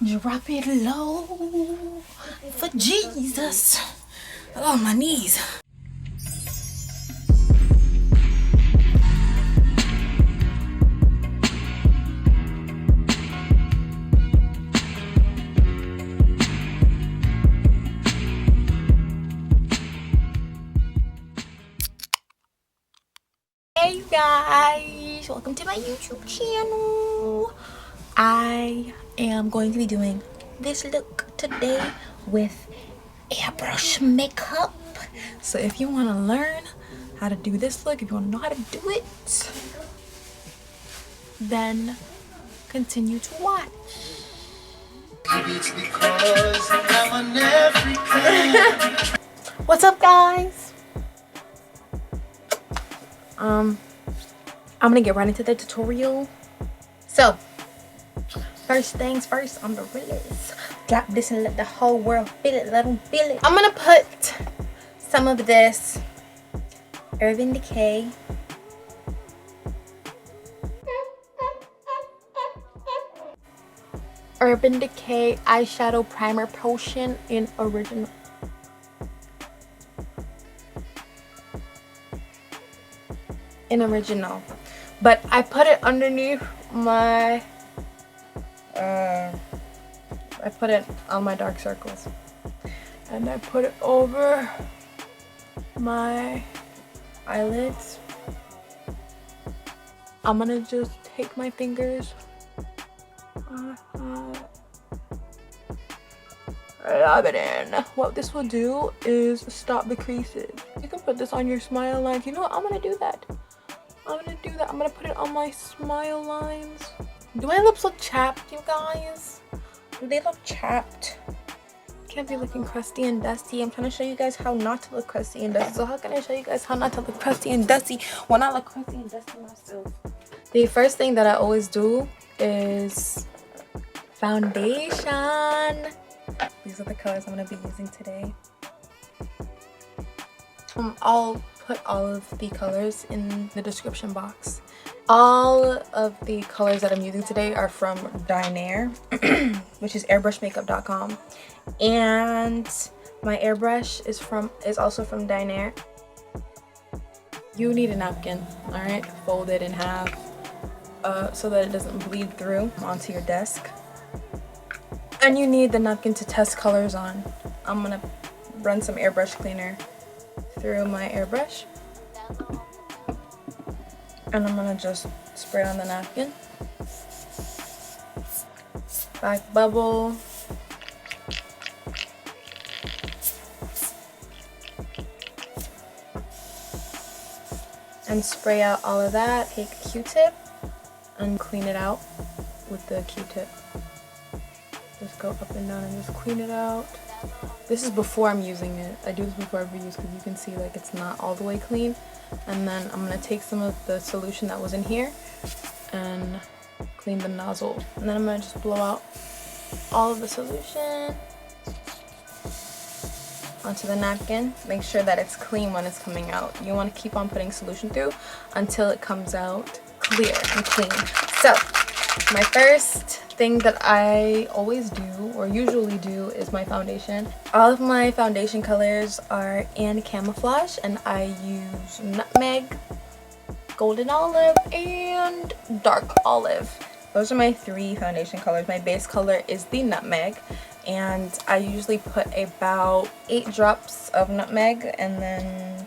Drop it low for Jesus. Oh, my knees. Hey you guys, welcome to my YouTube channel. I am going to be doing this look today with Airbrush Makeup. So if you want to learn how to do this look, if you want to know how to do it, then continue to watch. What's up, guys? I'm gonna get right into the tutorial. So first things first, I'm the realest. Drop this and let the whole world feel it. Let them feel it. I'm gonna put some of this Urban Decay eyeshadow primer potion in original. But I put it underneath my I put it on my dark circles, and I put it over my eyelids. I'm gonna just take my fingers, rub it in. What this will do is stop the creases. You can put this on your smile lines. You know what? I'm gonna do that. I'm gonna put it on my smile lines. Do my lips look chapped, you guys? Do they look chapped? Can't be looking crusty and dusty. I'm trying to show you guys how not to look crusty and dusty. So how can I show you guys how not to look crusty and dusty when I look crusty and dusty myself? The first thing that I always do is foundation. These are the colors I'm gonna be using today. I'll put all of the colors in the description box. All of the colors that I'm using today are from Dinair, which is airbrushmakeup.com, and my airbrush is also from Dinair. You need a napkin, all right? Fold it in half so that it doesn't bleed through onto your desk. And you need the napkin to test colors on. I'm gonna run some airbrush cleaner through my airbrush, and I'm gonna just spray it on the napkin. Back bubble. And spray out all of that. Take a Q-tip and clean it out with the Q-tip. Just go up and down and just clean it out. This is before I'm using it. I do this before every use because you can see like it's not all the way clean. And then I'm gonna take some of the solution that was in here and clean the nozzle. And then I'm gonna just blow out all of the solution onto the napkin. Make sure that it's clean when it's coming out. You want to keep on putting solution through until it comes out clear and clean. So my first thing that I always do or usually do is my foundation. All of my foundation colors are in Camouflage, and I use Nutmeg, Golden Olive, and Dark Olive. Those are my three foundation colors. My base color is the Nutmeg, and I usually put about 8 drops of Nutmeg and then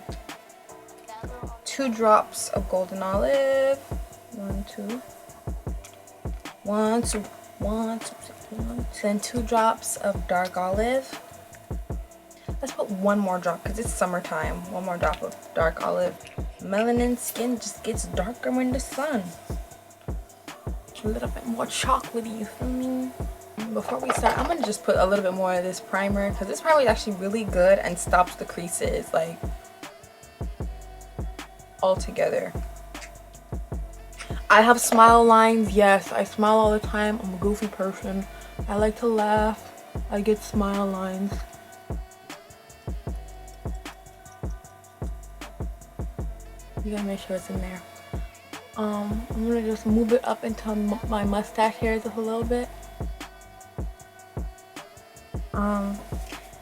2 drops of Golden Olive. 1, 2. Then 2 drops of Dark Olive. Let's put 1 more drop because it's summertime. 1 more drop of Dark Olive. Melanin skin just gets darker in the sun. A little bit more chocolatey, you feel me? Before we start, I'm gonna just put a little bit more of this primer because this primer is actually really good and stops the creases like altogether. I have smile lines. Yes, I smile all the time. I'm a goofy person. I like to laugh. I get smile lines. You gotta make sure it's in there. I'm gonna just move it up into my mustache hairs just a little bit.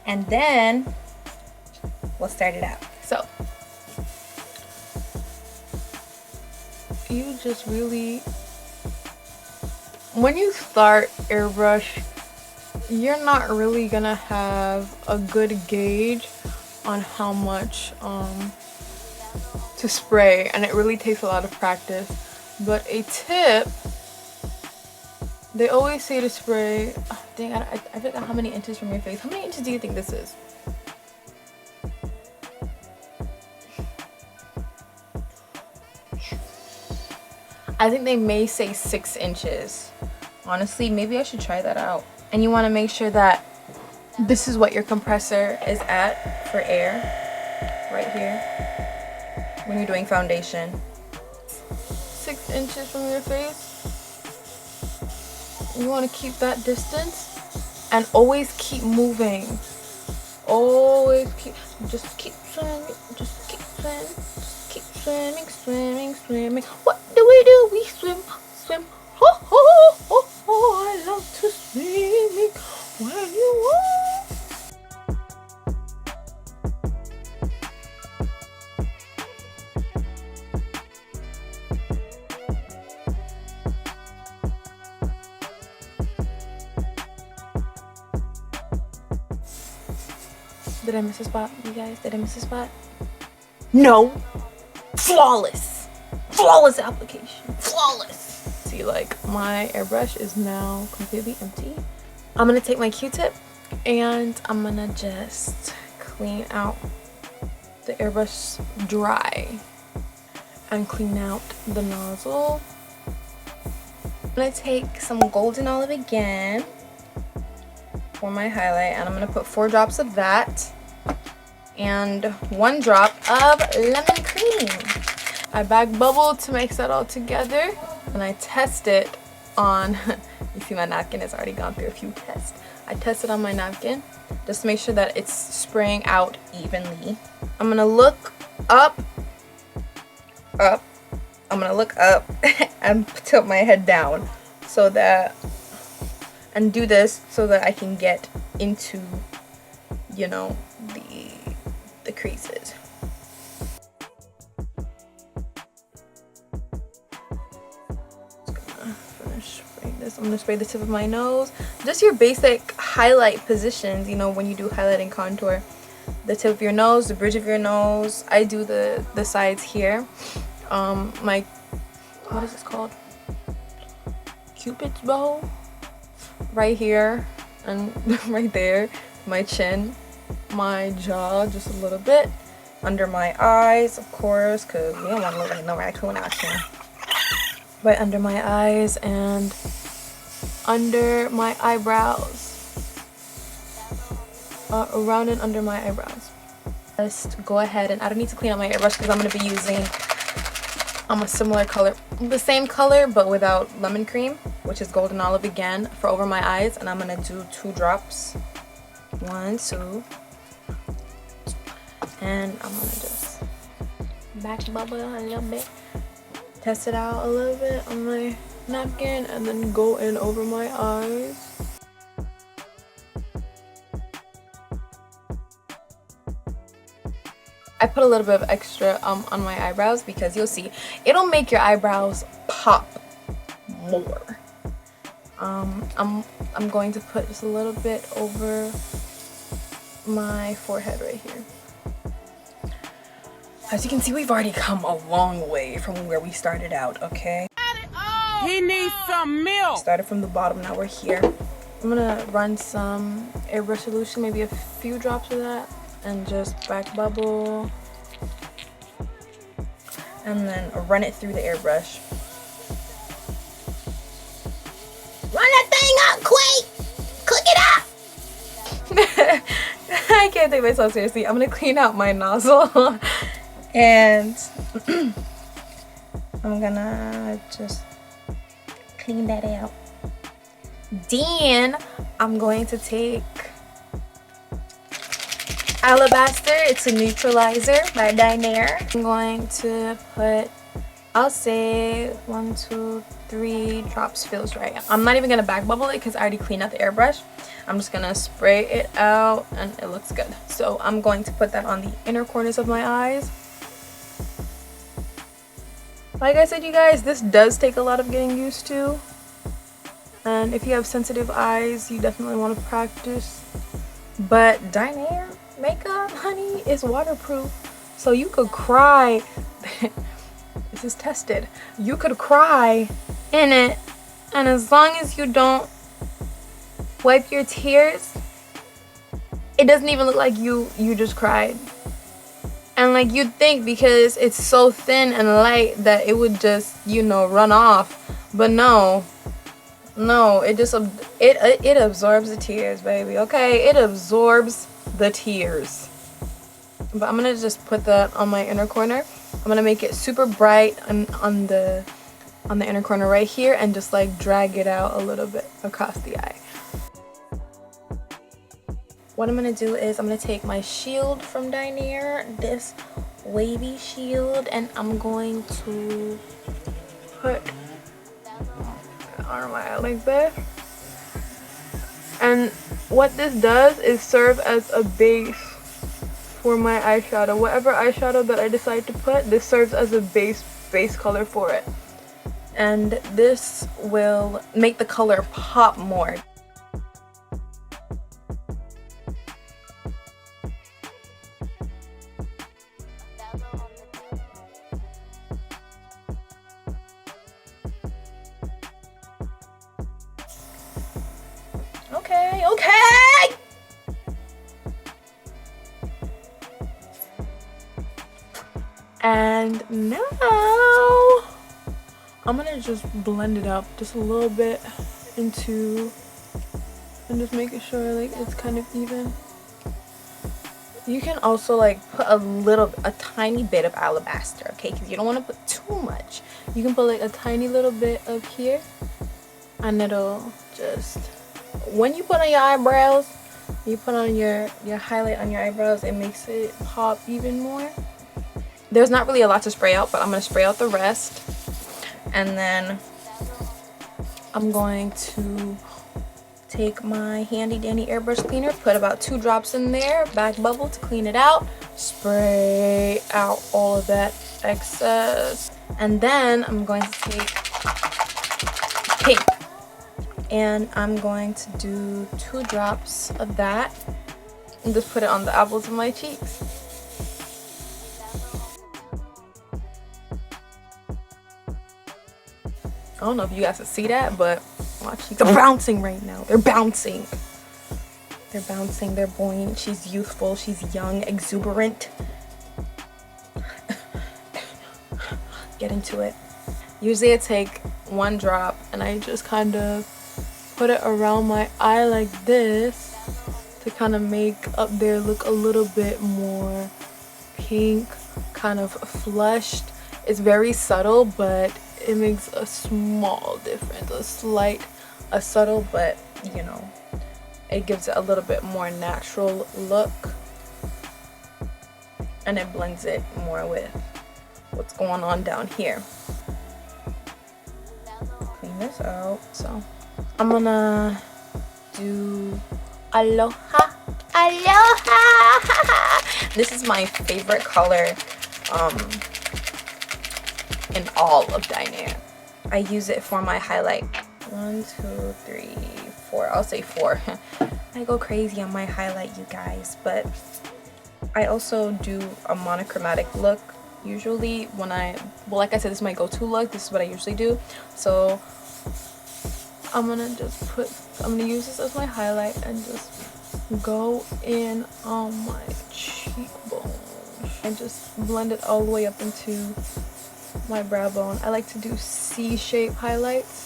And then we'll start it out. So you just really, when you start airbrush, you're not really gonna have a good gauge on how much to spray, and it really takes a lot of practice. But a tip, they always say to spray, oh, dang, I forgot how many inches from your face. How many inches do you think this is? I think they may say 6 inches. Honestly, maybe I should try that out. And you want to make sure that this is what your compressor is at for air, right here, when you're doing foundation. 6 inches from your face. You want to keep that distance and always keep moving. Always keep, just keep swimming, just keep swimming, just keep swimming, swimming, swimming. What do? We swim, swim. Ho, ho, ho, ho. I love to swim when you walk. Did I miss a spot, you guys? Did I miss a spot? No. Flawless. Flawless application. Flawless. See, like, my airbrush is now completely empty. I'm gonna take my Q-tip and I'm gonna just clean out the airbrush dry and clean out the nozzle. I'm gonna take some golden olive again for my highlight, and I'm gonna put 4 drops of that and 1 drop of lemon cream. I bag bubble to mix that all together, and I test it on, you see my napkin has already gone through a few tests. I test it on my napkin just to make sure that it's spraying out evenly. I'm gonna look up. I'm gonna look up and tilt my head down so that, and do this so that I can get into, you know, the creases. I'm gonna spray the tip of my nose. Just your basic highlight positions, you know, when you do highlight and contour. The tip of your nose, the bridge of your nose. I do the sides here. My, what is this called? Cupid's bow. Right here and right there. My chin, my jaw, just a little bit. Under my eyes, of course, because we don't want to look like no raccoon action. Right under my eyes and under my eyebrows, around and under my eyebrows. Just go ahead, and I don't need to clean out my airbrush because I'm going to be using a similar color, the same color but without lemon cream, which is golden olive again for over my eyes, and I'm going to do 2 drops. 1, 2, and I'm going to just back bubble a little bit, test it out a little bit on my napkin, and then go in over my eyes. I put a little bit of extra on my eyebrows because you'll see it'll make your eyebrows pop more. I'm going to put just a little bit over my forehead right here. As you can see, we've already come a long way from where we started out, okay? He needs some milk. Started from the bottom, now we're here. I'm gonna run some airbrush solution, maybe a few drops of that, and just back bubble. And then run it through the airbrush. Run that thing up, quick! Cook it up! I can't take myself seriously. I'm gonna clean out my nozzle. And I'm gonna just clean that out. Then I'm going to take Alabaster. It's a neutralizer by Dinair. I'm going to put, I'll say 1, 2, 3 drops feels right. I'm not even gonna back bubble it because I already cleaned out the airbrush. I'm just gonna spray it out and it looks good. So I'm going to put that on the inner corners of my eyes. Like I said, you guys, this does take a lot of getting used to. And if you have sensitive eyes, you definitely want to practice. But Dinair makeup, honey, is waterproof. So you could cry. This is tested. You could cry in it. And as long as you don't wipe your tears, it doesn't even look like you just cried. And like you'd think because it's so thin and light that it would just, you know, run off. But no, it just it absorbs the tears, baby. Okay, it absorbs the tears. But I'm gonna just put that on my inner corner. I'm gonna make it super bright on the inner corner right here and just like drag it out a little bit across the eye. What I'm gonna do is I'm gonna take my shield from Dinair, this wavy shield, and I'm going to put on my eye like this. And what this does is serve as a base for my eyeshadow. Whatever eyeshadow that I decide to put, this serves as a base color for it. And this will make the color pop more. Okay. And now I'm gonna just blend it up just a little bit into, and just making sure like it's kind of even. You can also like put a tiny bit of alabaster, okay? Because you don't want to put too much. You can put like a tiny little bit up here, and it'll just, when you put on your eyebrows, you put on your highlight on your eyebrows, it makes it pop even more. There's not really a lot to spray out, but I'm going to spray out the rest. And then I'm going to take my handy dandy airbrush cleaner, put about 2 drops in there, back bubble to clean it out, spray out all of that excess. And then I'm going to take pink. And I'm going to do 2 drops of that and just put it on the apples of my cheeks. I don't know if you guys can see that, but my cheeks are bouncing right now. They're bouncing. They're bouncing. They're buoyant. She's youthful. She's young, exuberant. Get into it. Usually I take 1 drop and I just kind of put it around my eye like this to kind of make up there look a little bit more pink, kind of flushed. It's very subtle, but it makes a small difference, a subtle, but you know, it gives it a little bit more natural look, and it blends it more with what's going on down here. Clean this out. So I'm gonna do Aloha. This is my favorite color in all of Dinair. I use it for my highlight. 1, 2, 3, 4. I'll say 4. I go crazy on my highlight, you guys, but I also do a monochromatic look usually when like I said, this is my go-to look. This is what I usually do. So I'm gonna use this as my highlight and just go in on my cheekbone and just blend it all the way up into my brow bone. I like to do C-shape highlights.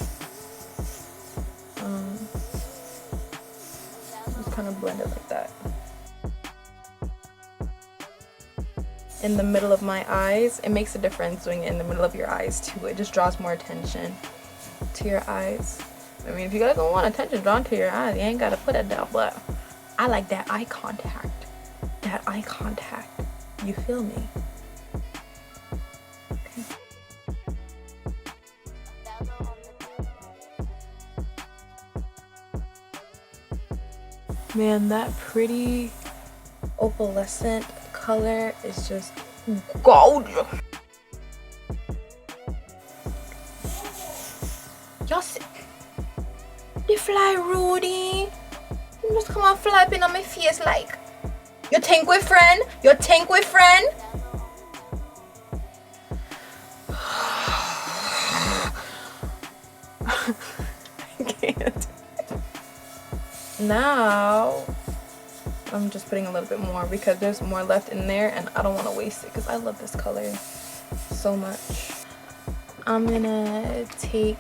Just kind of blend it like that. In the middle of my eyes, it makes a difference doing it in the middle of your eyes too. It just draws more attention to your eyes. I mean, if you guys don't want attention drawn to your eyes, you ain't gotta put it down, but I like that eye contact. That eye contact. You feel me? Okay. Man, that pretty opalescent color is just gorgeous. Y'all see the fly Rudy? You just come on flapping on my face like, you think we're friend? You think we're friend? I can't. Now I'm just putting a little bit more because there's more left in there and I don't want to waste it because I love this color so much. I'm gonna take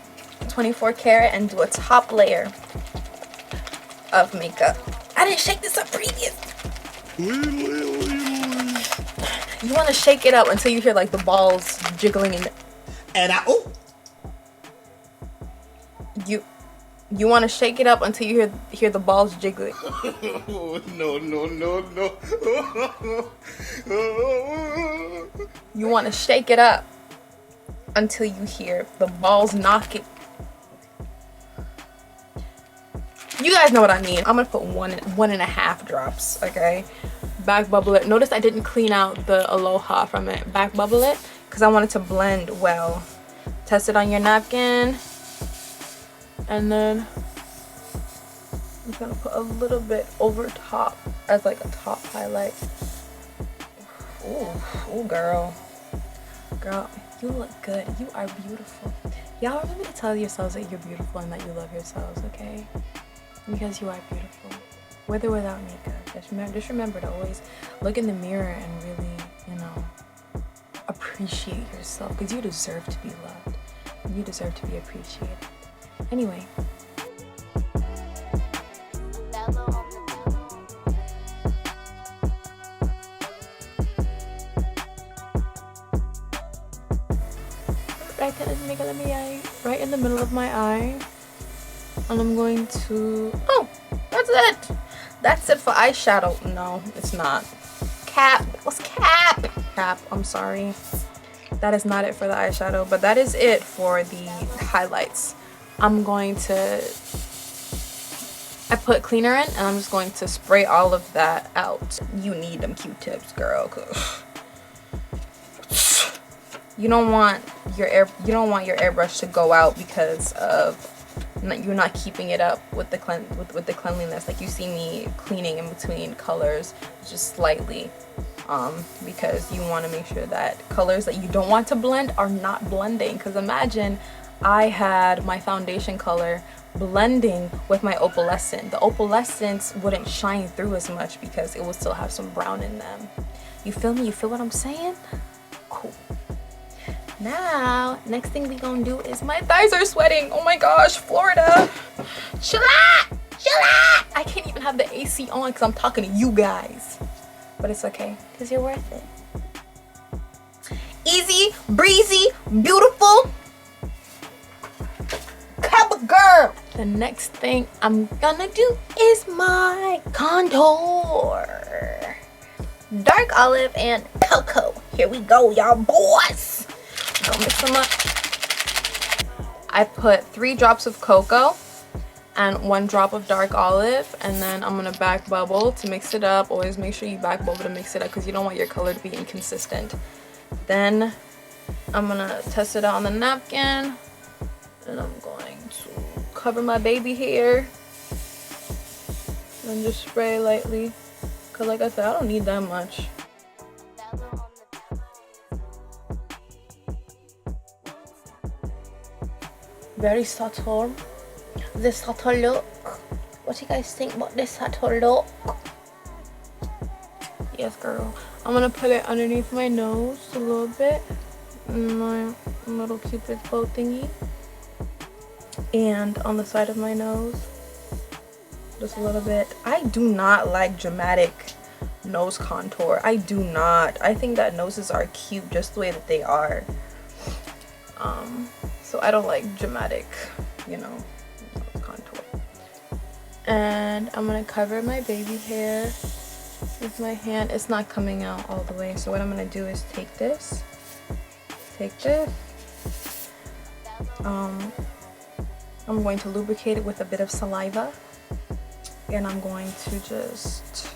24 karat and do a top layer of makeup. I didn't shake this up previous. You want to shake it up until you hear like the balls jiggling in. You want to shake it up until you hear the balls jiggling. No. You want to shake it up until you hear the balls knocking. You guys know what I mean. I'm gonna put one and a half drops, okay? Back bubble it. Notice I didn't clean out the Aloha from it. Back bubble it because I want it to blend well. Test it on your napkin. And then I'm gonna put a little bit over top as like a top highlight. Ooh, girl. Girl, you look good. You are beautiful. Y'all remember to tell yourselves that you're beautiful and that you love yourselves, okay? Because you are beautiful. With or without makeup. Just remember to always look in the mirror and really, you know, appreciate yourself because you deserve to be loved. You deserve to be appreciated. Anyway. Right in the middle of my eye. And I'm going to, oh, that's it. That's it for eyeshadow. No, it's not. Cap. What's cap? Cap, I'm sorry. That is not it for the eyeshadow, but that is it for the highlights. I'm going to, I put cleaner in and I'm just going to spray all of that out. You need them Q-tips, girl. You don't want your airbrush to go out because of you're not keeping it up with the cleanliness. Like you see me cleaning in between colors just slightly because you want to make sure that colors that you don't want to blend are not blending. Because imagine I had my foundation color blending with my opalescent. The opalescents wouldn't shine through as much because it would still have some brown in them. You feel me? You feel what I'm saying? Cool. Now, next thing we gonna do is my thighs are sweating. Oh my gosh, Florida. Chill out! I can't even have the AC on because I'm talking to you guys. But it's okay, because you're worth it. Easy, breezy, beautiful. Cover girl. The next thing I'm gonna do is my contour. Dark olive and cocoa. Here we go, y'all boys. I'll mix them up. I put 3 drops of cocoa and 1 drop of dark olive, and then I'm gonna back bubble to mix it up. Always make sure you back bubble to mix it up because you don't want your color to be inconsistent. Then I'm gonna test it out on the napkin, and I'm going to cover my baby hair and just spray lightly because, like I said, I don't need that much. Very subtle. This subtle look. What do you guys think about this subtle look? Yes, girl. I'm gonna put it underneath my nose a little bit. My little cupid's bow thingy. And on the side of my nose. Just a little bit. I do not like dramatic nose contour. I do not. I think that noses are cute just the way that they are. So I don't like dramatic, you know, nose contour. And I'm gonna cover my baby hair with my hand. It's not coming out all the way. So what I'm gonna do is take this. I'm going to lubricate it with a bit of saliva. and I'm going to just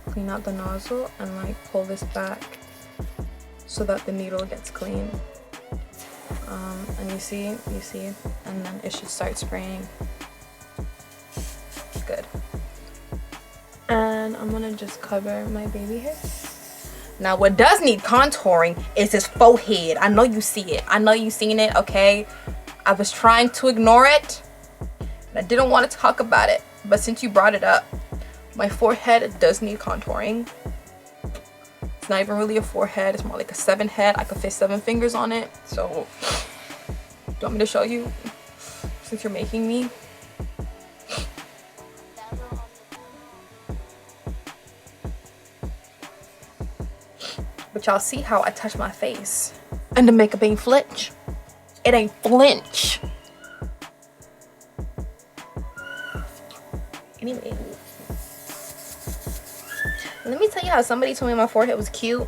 clean out the nozzle and like pull this back so that the needle gets clean. And you see, and then it should start spraying. Good. And I'm gonna just cover my baby hair. Now what does need contouring is his forehead. I know you see it. I know you seen it, okay? I was trying to ignore it. And I didn't want to talk about it. But since you brought it up, my forehead does need contouring. It's not even really a forehead. It's more like a 7 head. I could fit 7 fingers on it. So, do you want me to show you? Since you're making me. But y'all see how I touch my face. And the makeup ain't flinch. It ain't flinch. Anyway. Let me tell you how somebody told me my forehead was cute.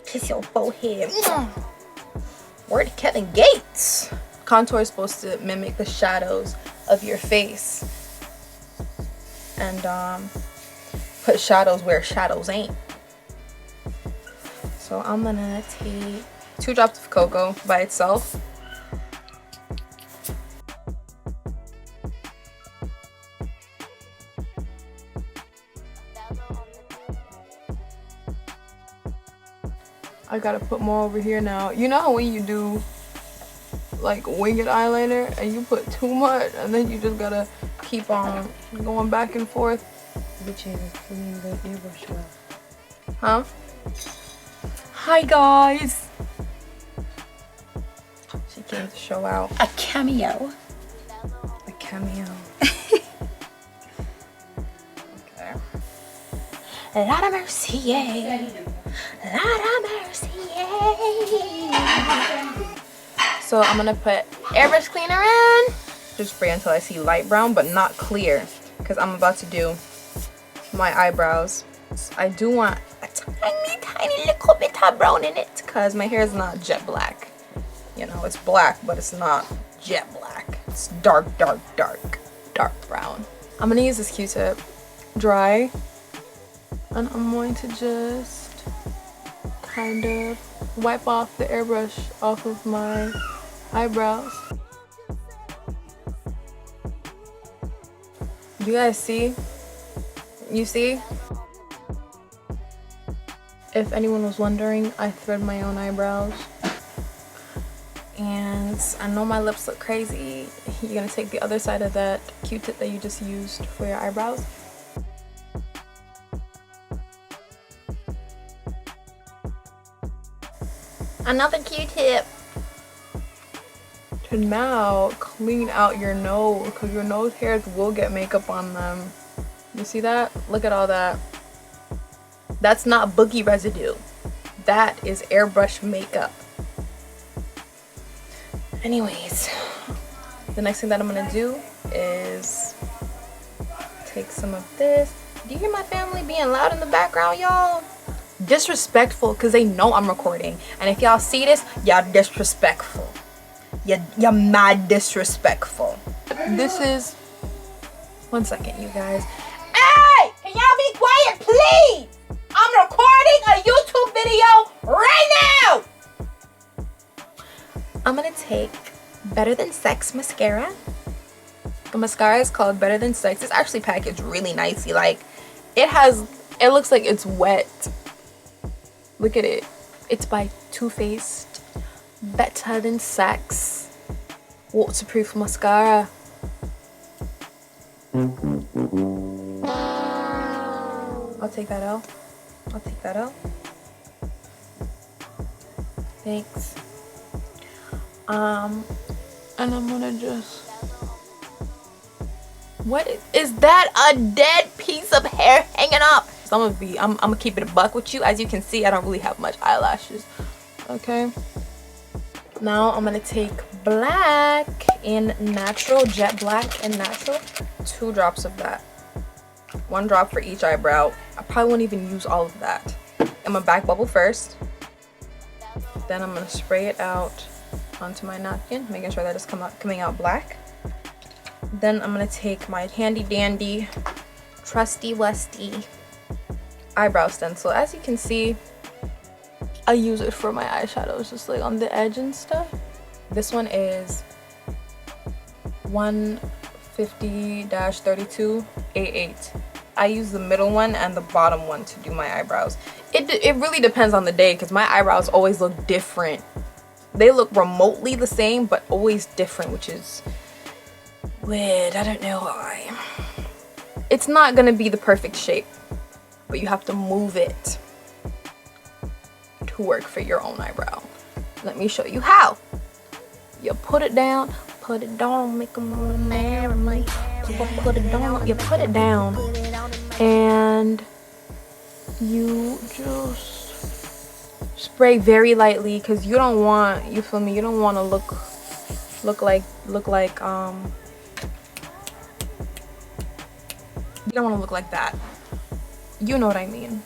Kiss your forehead. Word to Kevin Gates. Contour is supposed to mimic the shadows of your face. And put shadows where shadows ain't. So I'm gonna take 2 drops of cocoa by itself. I gotta put more over here now. You know how when you do like winged eyeliner and you put too much and then you just gotta keep on going back and forth? Which is clean the airbrush well. Huh? Hi guys! She came to show out. A cameo. A cameo. Okay. Lot of mercy, yeah. Lot of mercy, yeah. So I'm gonna put airbrush cleaner in. Just spray until I see light brown, but not clear, because I'm about to do my eyebrows. I do want a tiny little bit of brown in it, because my hair is not jet black. You know, it's black, but it's not jet black. It's dark brown. I'm gonna use this Q-tip dry, and I'm going to just kind of wipe off the airbrush off of my eyebrows. Do you guys see? You see? If anyone was wondering, I thread my own eyebrows. And I know my lips look crazy. You're gonna take the other side of that Q-tip that you just used for your eyebrows. Another Q-tip. To now clean out your nose, because your nose hairs will get makeup on them. You see that? Look at all that. That's not boogie residue. That is airbrush makeup. Anyways, the next thing that I'm gonna do is take some of this. Do you hear my family being loud in the background, y'all? Disrespectful, because they know I'm recording. And if y'all see this, y'all disrespectful. You're mad disrespectful. This is... One second, you guys. Hey! Can y'all be quiet, please? I'm recording a YouTube video right now! I'm gonna take Better Than Sex mascara. The mascara is called Better Than Sex. It's actually packaged really nicely. Like, it looks like it's wet. Look at it. It's by Too Faced. Better Than Sex waterproof mascara. I'll take that out. I'll take that out. Thanks. And I'm gonna just... What is that? A dead piece of hair hanging up. So I'm gonna keep it a buck with you. As you can see, I don't really have much eyelashes. Okay. Now I'm gonna take black in natural, jet black and natural. 2 drops of that. 1 drop for each eyebrow. I probably won't even use all of that. I'm gonna back bubble first. Then I'm gonna spray it out onto my napkin, making sure that it's coming out black. Then I'm gonna take my handy dandy, trusty westy eyebrow stencil. As you can see, I use it for my eyeshadows, just like on the edge and stuff. This one is 150-32 A8. I use the middle one and the bottom one to do my eyebrows. It really depends on the day because my eyebrows always look different. They look remotely the same but always different, which is weird. I don't know why. It's not gonna be the perfect shape, but you have to move it to work for your own eyebrow. Let me show you how. You put it down, make them all merry. Put it down, you put it down, and you just spray very lightly because you don't want, you feel me, you don't want to look like you don't want to look like that. You know what I mean.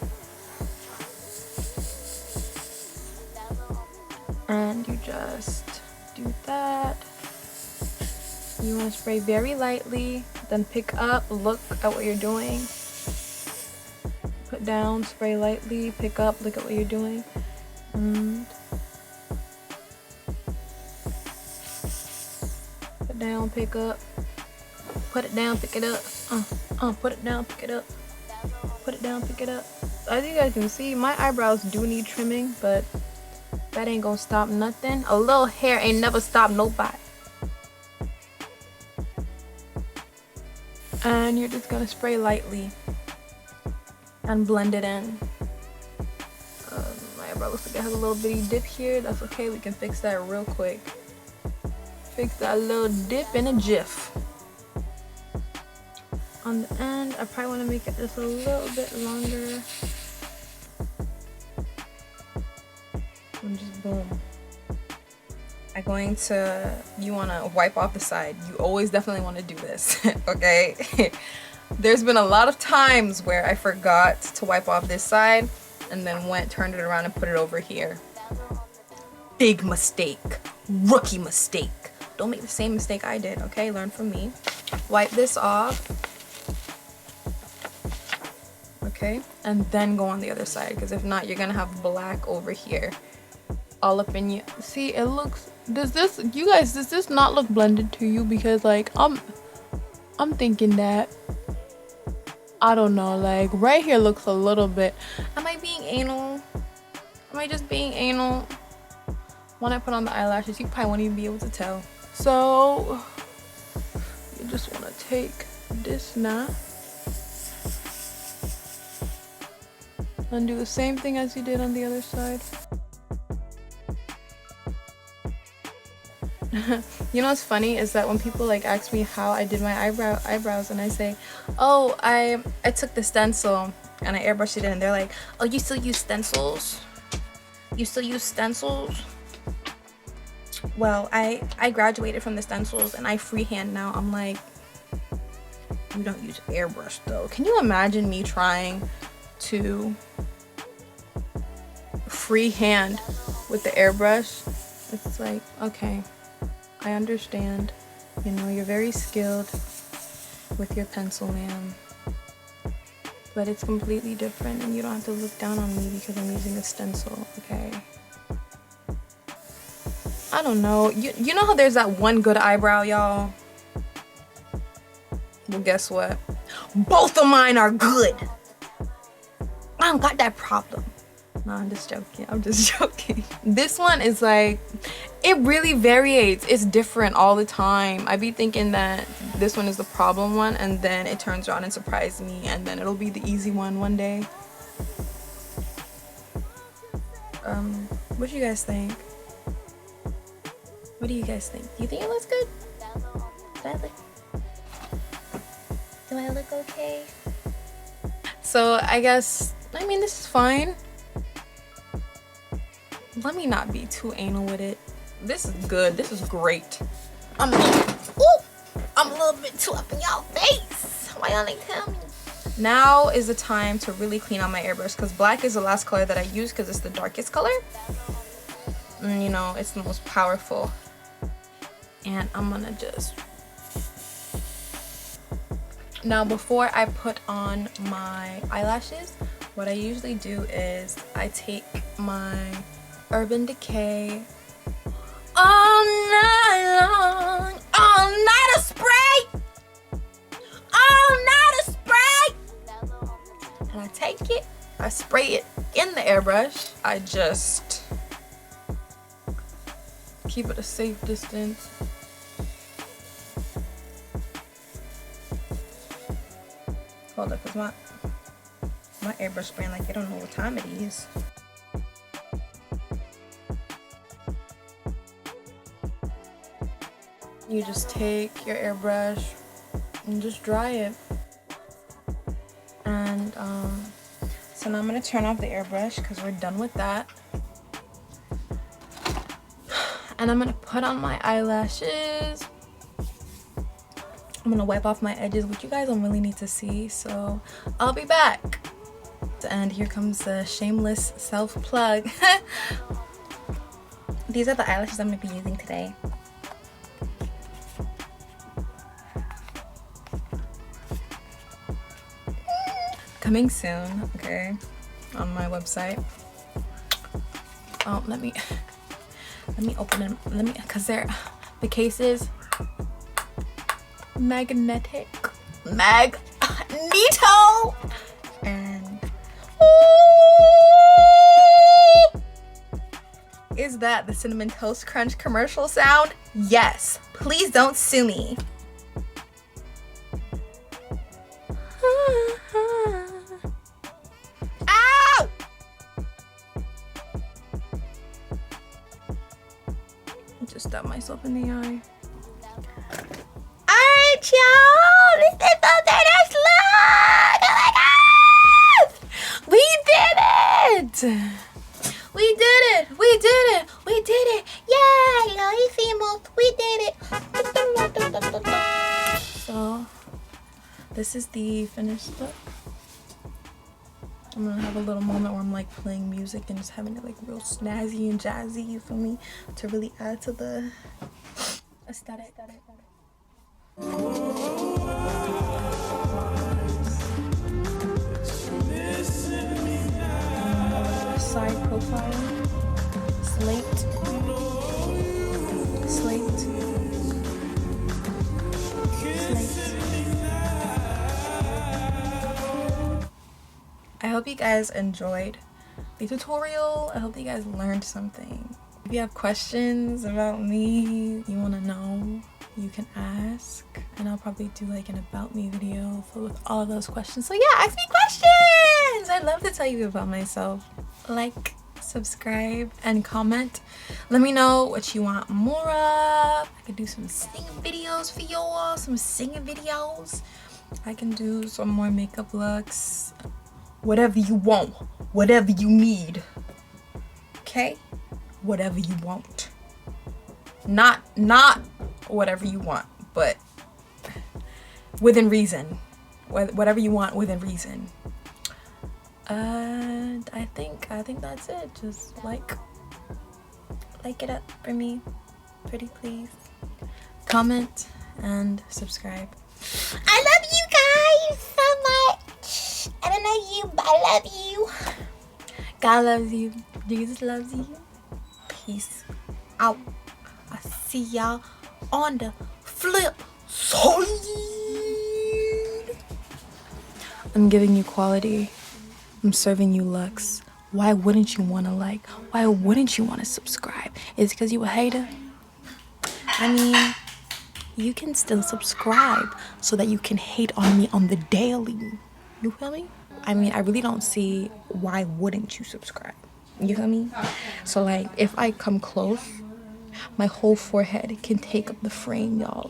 And you just do that. You want to spray very lightly, then pick up, look at what you're doing. Put down, spray lightly, pick up, look at what you're doing. And put down, pick up. Put it down, pick it up. Put it down, pick it up. Put it down, pick it up. As you guys can see, my eyebrows do need trimming, but that ain't gonna stop nothing. A little hair ain't never stopped nobody. And you're just gonna spray lightly and blend it in. My eyebrow looks like it has a little bitty dip here. That's okay, we can fix that real quick. Fix that little dip in a jiff. On the end, I probably want to make it just a little bit longer. And just boom. I'm going to, you want to wipe off the side. You always definitely want to do this, okay? There's been a lot of times where I forgot to wipe off this side and then turned it around and put it over here. Big mistake. Rookie mistake. Don't make the same mistake I did, okay? Learn from me. Wipe this off. Okay? And then go on the other side, because if not, you're going to have black over here. All up in you. See, it looks, does this not look blended to you? Because like I'm thinking that, I don't know, like right here looks a little bit, am I being anal? Am I just being anal? When I put on the eyelashes, you probably won't even be able to tell. So you just want to take this now and do the same thing as you did on the other side. You know what's funny is that when people like ask me how I did my eyebrows and I say, oh, I took the stencil and I airbrushed it in, and they're like, oh, you still use stencils? You still use stencils? Well, I graduated from the stencils and I freehand now. I'm like, we don't use airbrush though. Can you imagine me trying to freehand with the airbrush? It's like, okay, I understand, you know, you're very skilled with your pencil, ma'am, but it's completely different and you don't have to look down on me because I'm using a stencil, okay? I don't know, you know how there's that one good eyebrow, y'all? Well, guess what? Both of mine are good. I don't got that problem. No, I'm just joking. I'm just joking. This one is like, it really varies. It's different all the time. I be thinking that this one is the problem one, and then it turns around and surprises me, and then it'll be the easy one day. What do you guys think? What do you guys think? Do you think it looks good? Do I look okay? So I guess, I mean, this is fine. Let me not be too anal with it. This is good. This is great. I'm a little bit too up in y'all face. Why y'all ain't tell me? Now is the time to really clean out my airbrush, because black is the last color that I use because it's the darkest color. And you know, it's the most powerful. And I'm gonna just Now before I put on my eyelashes, what I usually do is I take my Urban Decay all night long, all night a spray, all night a spray, and I take it, I spray it in the airbrush. I just keep it a safe distance. Hold up, cause my airbrush spraying like I don't know what time it is. You just take your airbrush and just dry it. And so now I'm gonna turn off the airbrush because we're done with that. And I'm gonna put on my eyelashes. I'm gonna wipe off my edges, which you guys don't really need to see, so I'll be back. And here comes the shameless self-plug. These are the eyelashes I'm gonna be using today. Coming soon, okay, on my website. Oh, let me open them. Cause they're the cases. Magnetic, magneto, and is that the Cinnamon Toast Crunch commercial sound? Yes. Please don't sue me. Ow! I just stabbed myself in the eye. Alright, y'all, this is the finished look. Oh my god! We did it! We did it! We did it! We did it! Yeah, lo hicimos! We did it! So, this is the finished look. I'm gonna have a little moment where I'm like playing music and just having it like real snazzy and jazzy, you feel me? To really add to the aesthetic. Side profile, slate. I hope you guys enjoyed the tutorial. I hope you guys learned something. If you have questions about me, you want to know, you can ask, and I'll probably do like an about me video filled with all of those questions. So yeah, ask me questions. I'd love to tell you about myself. Like, subscribe, and comment. Let me know what you want more of. I could do some singing videos for y'all, some singing videos. I can do some more makeup looks. Whatever you want, whatever you need. Okay? Whatever you want. Not whatever you want, but within reason. Whatever you want within reason. And I think that's it. Just like it up for me, pretty please. Comment and subscribe. I love you guys so much. I don't know you, but I love you. God loves you. Jesus loves you. Peace out. I see y'all on the flip side. I'm giving you quality. I'm serving you looks. Why wouldn't you want to like? Why wouldn't you want to subscribe? Is it because you a hater? I mean, you can still subscribe so that you can hate on me on the daily. You feel me? I mean, I really don't see why wouldn't you subscribe. You feel me? So like, if I come close, my whole forehead can take up the frame, y'all.